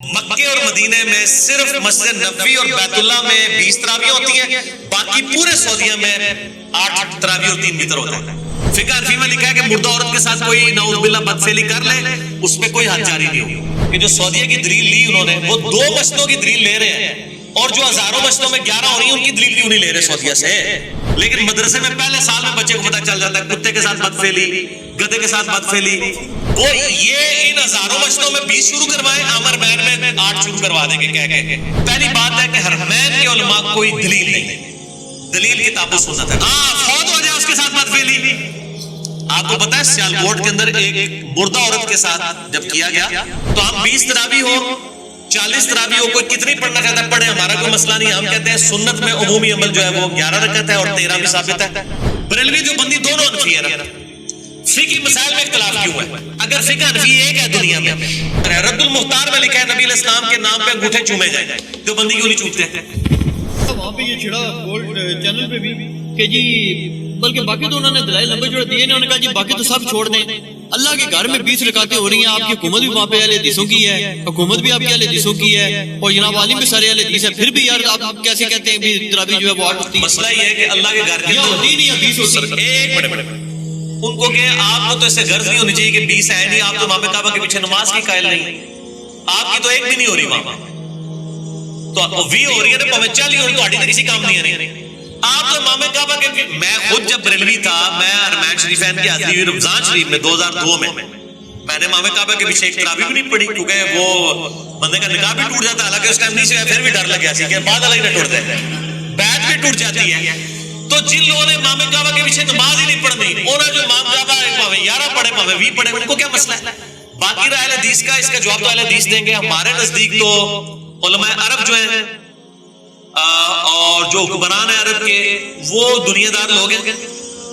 مکے اور مدینے میں صرف مسجد نبوی اور بیت اللہ میں 20 تراویح ہوتی ہیں، باقی پورے سعودیہ میں 8 تراویح اور 3 وتر ہوتا ہے۔ فقہ حنفی میں لکھا ہے کہ مردہ عورت کے ساتھ کوئی نعوذ باللہ بدفعلی کر لے اس پہ کوئی حد جاری نہیں ہوگی۔ کہ جو سعودیہ کی دلیل لی انہوں نے وہ 2 مسجدوں کی دلیل لے رہے ہیں، اور جو ہزاروں مسجدوں میں 11 ہو رہی ہیں ان کی دلیل کیوں نہیں لے رہے سعودیہ سے؟ لیکن مدرسے میں پہلے سال میں بچے کو پتہ چل جاتا ہے کتے کے ساتھ بدفعلی، گدھے کے ساتھ بدفعلی، وہ یہ ان ہزاروں مسجدوں میں 20 شروع کروائیں، عامر بین میں 8 شروع کروا دیں گے کہہ کے۔ پہلی بات ہے کہ حرمین کے علماء کوئی دلیل نہیں، دلیل کتاب و سنت ہے۔ فوت ہو جائے اس کے ساتھ بدفعلی۔ آپ کو پتہ ہے سیالکوٹ کے اندر ایک مردہ عورت کے ساتھ جب کیا گیا تو ہم 20 تراویح ہو 40 تراویح ہو کوئی کتنی پڑھنا چاہتا ہے پڑھے، ہمارا کوئی مسئلہ نہیں۔ ہم کہتے ہیں سنت میں عمومی عمل جو ہے وہ 11 رکعت ہے اور 13 بھی ثابت ہے۔ بریلوی جو بندی دونوں حنفی ہے نا، فقہی مسائل میں اختلاف کیوں ہے؟ اگر فقہ حنفی ایک ہے دنیا میں، رد المختار میں لکھا ہے نبی علیہ السلام کے نام پہ انگوٹھے چومے جائیں، جو بندی کیوں نہیں چومتے؟ وہاں پہ یہ چھڑا گولڈ چینل پہ بھی کہ جی بلکہ باقی تو انہوں نے دلائل لمبے جوڑے دیے، انہوں نے کہا جی باقی تو سب چھوڑ دیں، اللہ کے گھر میں 20 رکعتیں ہو رہی ہیں، آپ کی حکومت بھی وہاں پہ اہل حدیثوں کی ہے، حکومت بھی آپ کی اہل حدیثوں کی ہے، اور جناب عالم بھی سارے اہل حدیث ہے، پھر بھی یار آپ کیسے کہتے ہیں بھی تراویح جو ہے وہ 8 ہوتی ہے؟ مسئلہ یہ ہے کہ اللہ کے گھر کے یہ ہوتی نہیں حدیث ہوتی ہے۔ ایک منٹ ان کو کہ آپ کو تو اس سے غرض نہیں ہونی چاہیے کہ 20 ہے نہیں، آپ تو امام کعبہ کے پیچھے نماز کی قائل نہیں، آپ کی تو ایک بھی نہیں ہو رہی وہاں، تو 20 ہو رہی ہے تو 40 ہو رہی، تو کسی کام نہیں ہے۔ آپ تو امام کعبہ کے، میں خود جب بریلوی تھا، میں حرمین شریفین کی حاضری ہوئی رمضان شریف میں 2002 میں نے امام کعبہ کے پیچھے ایک تراویح بھی نہیں پڑھی، کیونکہ وہ بندے کا نکاح بھی ٹوٹ جاتا، حالانکہ اس ٹائم نہیں سے پھر بھی ڈر لگ گیا سی کہ بعد الگ نہ ٹوٹ جائے، بیعت بھی ٹوٹ جاتی ہے۔ تو جن لوگوں نے امام کعبہ کے پیچھے نماز ہی نہیں پڑھنی، انہوں جو امام کعبہ پاویں 11 پڑھے پاویں 20 پڑھے، ان کو کیا مسئلہ ہے؟ باقی رہا اہل حدیث کا، اس کا جواب تو اہل حدیث دیں گے۔ ہمارے نزدیک تو علماء عرب جو ہیں اور جو حکمران ہیں عرب کے، وہ دنیا دار لوگ ہیں،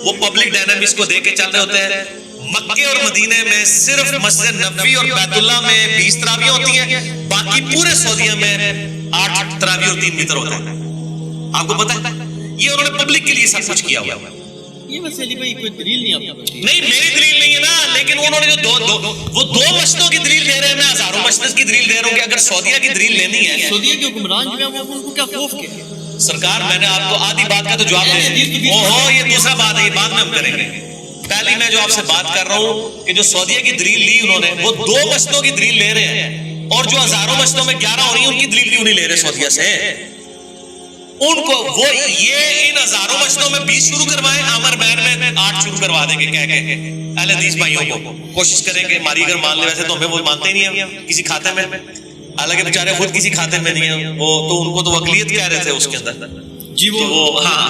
وہ پبلک ڈائنامکس کو دیکھ کے چل رہے ہوتے ہیں۔ مکے اور مدینے میں صرف مسجد نبوی اور بیت اللہ میں 20 تراویح ہوتی ہیں، باقی پورے سعودیہ میں 8 تراویح اور 3 وتر ہوتا ہے۔ آپ کو پتہ ہے یہ انہوں نے پبلک کے لیے سب کچھ کیا ہوا ہے۔ یہ ویسے علی بھائی کوئی دلیل نہیں آپ کو؟ نہیں میری دلیل نہیں ہے نا، لیکن انہوں نے جو وہ 2 مسجدوں کی دلیل دے رہے ہیں، میں ہزاروں مسجد کی دلیل دے رہا ہوں کہ اگر سعودیہ کی دلیل لینی ہے۔ سعودیہ کے حکمران جو ہیں وہ ان کو کیا خوف کے؟ سرکار میں نے آپ کو آدھی بات کا تو جواب دے دیا، یہ دوسرا بات ہے، یہ بعد میں ہم کریں گے۔ پہلی میں جو آپ سے بات کر رہا ہوں کہ جو سعودیہ کی دلیل لی انہوں نے وہ 2 مسجدوں کی دلیل لے رہے ہیں، اور جو ہزاروں مسجدوں میں 11 ہو رہی ہیں ان کی دلیل کیوں نہیں لے رہے سعودیہ سے؟ ان کو وہ یہ ان ہزاروں مسجدوں میں 20 شروع کروائیں، عامر بین میں 8 شروع کروا دیں گے کہہ کے اہل حدیث بھائیوں کو کوشش کریں گے ماری اگر مان لے، ویسے تو ہمیں وہ مانتے ہی نہیں ہیں کسی کھاتے میں، حالانکہ بیچارے خود کسی کھاتے میں نہیں ہیں، وہ تو ان کو تو اقلیت کہہ رہے تھے اس کے اندر جی وہ ہاں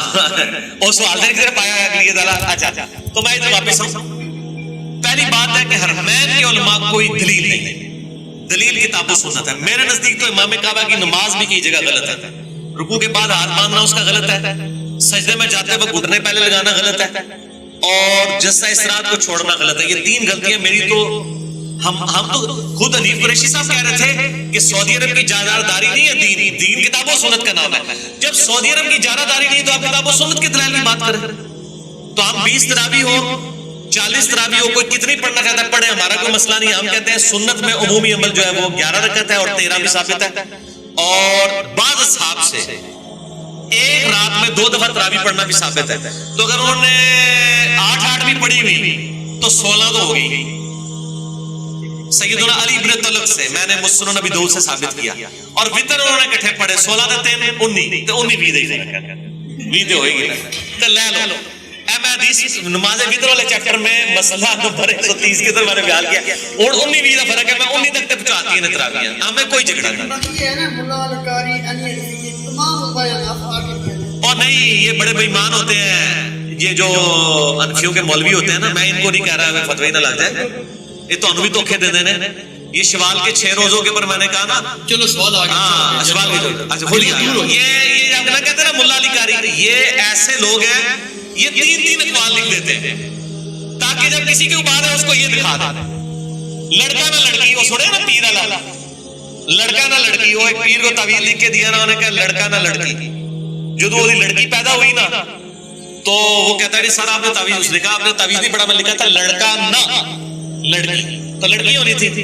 اور سوال دے کر پایا ہے اقلیت والا۔ اچھا تو میں ادھر واپس آؤں۔ پہلی بات ہے کہ حرمین کے علماء کوئی دلیل نہیں، دلیل کتاب و سنت ہے۔ میرے نزدیک تو امام کعبہ کی نماز بھی کئی جگہ غلط ہے، رکوع کے بعد ہاتھ باندھنا اس کا غلط ہے، سجدے میں جاتے وقت گھٹنے پہلے لگانا غلط ہے، اور جسہ استراحت کو چھوڑنا غلط ہے۔ یہ 3 غلطیاں میری تو ہم تو خود حنیف قریشی صاحب کہہ رہے تھے کہ سعودی عرب کی جائیداداری نہیں ہے، دین کتاب و سنت کا نام ہے۔ جب سعودی عرب کی جائیداداری نہیں تو آپ کتاب و سنت کے دلائل کی بات کریں۔ تو ہم 20 تراویح ہو 40 تراویح ہو کوئی کتنی پڑھنا چاہتا ہے پڑھے، ہمارا کوئی مسئلہ نہیں۔ ہم کہتے ہیں سنت میں عمومی عمل جو ہے وہ 11 رکعت ہے اور 13 بھی ثابت ہے، اور بعض اصحاب سے ایک رات میں 2 دفعہ تراویح پڑھنا بھی ثابت ہے۔ تو اگر انہوں نے 8 بھی پڑھی ہوئی تو 16 تو ہو گئی۔ سیدنا علی ابن طلق سے میں نے مسنن نبی داؤد سے ثابت کیا، اور وتر انہوں نے اکٹھے پڑھے 16 تے 3 19 تو 19 20 ہوئے گی تو لے لو۔ میں حدیث نماز وتر والے چیپٹر میں مسئلہ نمبر 130 کے اندر میں نے بیان کیا، اور 19 20 کا فرق ہے، میں 19 تک پہنچاتی ہیں تراویح، ہمیں کوئی جھگڑا نہیں۔ یہ ہے نا ملا القاری علی تمام بیانات آگے اور نہیں یہ بڑے بے ایمان ہوتے ہیں، یہ جو انفیوں کے مولوی ہوتے ہیں نا، میں ان کو نہیں کہہ رہا فتوی نہ لگ جائے، یہ تو انہوں بھی دھوکے دے دینے۔ یہ شوال کے 6 روزوں کے اوپر میں نے کہا نا، چلو سوال آگے ہاں شوال کے اچھا بھول گیا، یہ جب میں کہتے ہیں نا ملا علی قاری، یہ ایسے لوگ ہیں یہ 3 اقوال لکھ دیتے ہیں تاکہ جب کسی کے اوپر ہے اس کو یہ دکھا دیں لڑکا نہ لڑکی۔ وہ سنے نا پیر والا، لڑکا نہ لڑکی، وہ ایک پیر کو تعویذ لکھ کے دیا نا، انہوں نے کہا لڑکا نہ لڑکی۔ جو وہ لڑکی پیدا ہوئی نا تو وہ کہتا ہے سر آپ نے تعویذ، اس نے کہا آپ نے تعویذ نہیں پڑھا، میں لکھا تھا لڑکا نہ لڑکی، تو لڑکی ہونی تھی،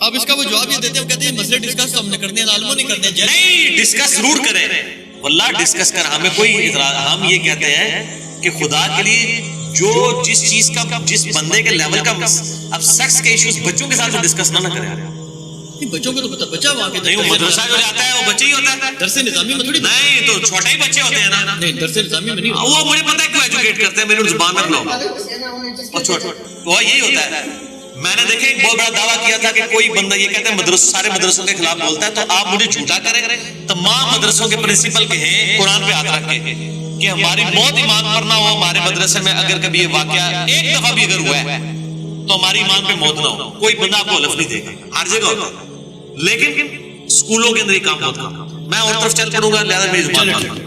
آپ اس کا وہ جواب یہ دیتے ہیں, کہتے ہیں مسئلے ڈسکس تو ہم نے کرنے ہیں, عالموں نے کرنے ہیں. نہیں, ڈسکس ضرور کریں, واللہ ڈسکس کر, ہمیں کوئی اعتراض, ہم یہ کہتے ہیں کہ خدا کے لیے جو جس چیز کا جس بندے کے لیول کا, اب سیکس کے ایشوز بچوں کے ساتھ بڈسکس نہ کریں. بچوں کو تو پتہ, بچہ وہاں کے نہیں, وہ مدرسہ جو جاتا ہے وہ بچے ہی ہوتا ہے, درس نظامی میں تھوڑی. نہیں تو چھوٹے ہی بچے ہوتے ہیں نا. نہیں, درس نظامی میں نہیں ہوتا. وہ مجھے پتہ ہے کیوں ایجوکیٹ کرتے ہیں, میری زبان رکھ لو, اور چھوٹے وہ یہی ہوتا ہے. میں نے دیکھے ایک بہت بڑا دعویٰ کیا تھا کہ کوئی بندہ یہ کہتا ہے سارے مدرسوں کے خلاف بولتا ہے, تو آپ مجھے جھوٹا کریں. تمام مدرسوں کے پرنسپل کے ہیں قرآن پہ ہاتھ رکھ کے کہ ہماری موت ایمان پر نہ ہو, ہمارے مدرسے میں اگر کبھی یہ واقعہ ایک دفعہ بھی اگر ہوا ہے تو ہماری ایمان پہ موت نہ ہو. کوئی بندہ آپ کو حلف نہیں دے گا, ہر جگہ ہوتا ہے, لیکن اسکولوں کے اندر یہ کام ہوتا ہے. میں اور طرف چل پڑوں گا, لہذا میری زبان